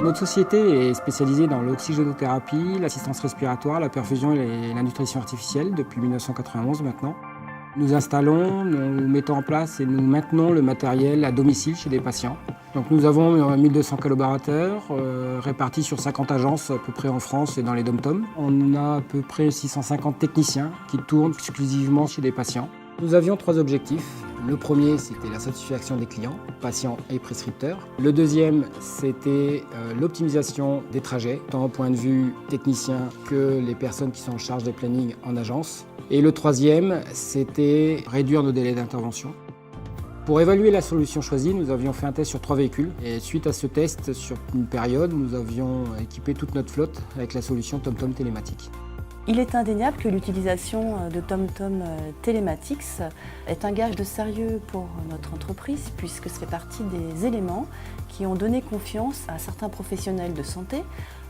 Notre société est spécialisée dans l'oxygénothérapie, l'assistance respiratoire, la perfusion et la nutrition artificielle depuis 1991 maintenant. Nous installons, nous mettons en place et nous maintenons le matériel à domicile chez des patients. Donc nous avons 1200 collaborateurs répartis sur 50 agences à peu près en France et dans les DOM-TOM. On a à peu près 650 techniciens qui tournent exclusivement chez des patients. Nous avions 3 objectifs. Le premier, c'était la satisfaction des clients, patients et prescripteurs. Le deuxième, c'était l'optimisation des trajets, tant au point de vue technicien que les personnes qui sont en charge des plannings en agence. Et le troisième, c'était réduire nos délais d'intervention. Pour évaluer la solution choisie, nous avions fait un test sur 3 véhicules. Et suite à ce test, sur une période, nous avions équipé toute notre flotte avec la solution TomTom Telematics. Il est indéniable que l'utilisation de TomTom Telematics est un gage de sérieux pour notre entreprise puisque ça fait partie des éléments qui ont donné confiance à certains professionnels de santé.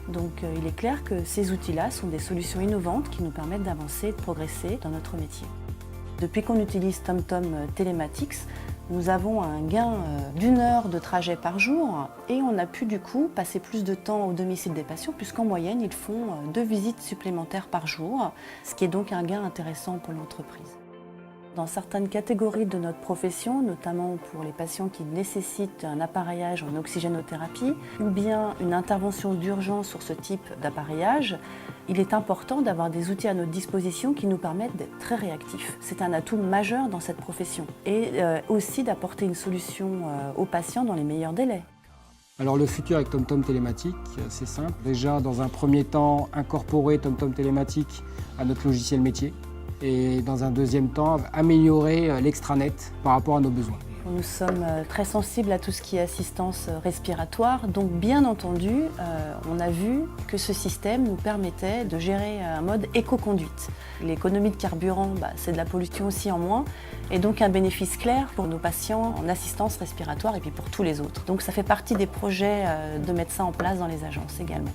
Donc il est clair que ces outils-là sont des solutions innovantes qui nous permettent d'avancer et de progresser dans notre métier. Depuis qu'on utilise TomTom Telematics, nous avons un gain d'1 heure de trajet par jour et on a pu du coup passer plus de temps au domicile des patients puisqu'en moyenne ils font 2 visites supplémentaires par jour, ce qui est donc un gain intéressant pour l'entreprise. Dans certaines catégories de notre profession, notamment pour les patients qui nécessitent un appareillage en oxygénothérapie ou bien une intervention d'urgence sur ce type d'appareillage, il est important d'avoir des outils à notre disposition qui nous permettent d'être très réactifs. C'est un atout majeur dans cette profession et aussi d'apporter une solution aux patients dans les meilleurs délais. Alors le futur avec TomTom Telematics, c'est simple. Déjà, dans un premier temps, incorporer TomTom Telematics à notre logiciel métier. Et dans un deuxième temps, améliorer l'extranet par rapport à nos besoins. Nous sommes très sensibles à tout ce qui est assistance respiratoire, donc bien entendu, on a vu que ce système nous permettait de gérer un mode éco-conduite. L'économie de carburant, c'est de la pollution aussi en moins, et donc un bénéfice clair pour nos patients en assistance respiratoire et puis pour tous les autres. Donc ça fait partie des projets de mettre ça en place dans les agences également.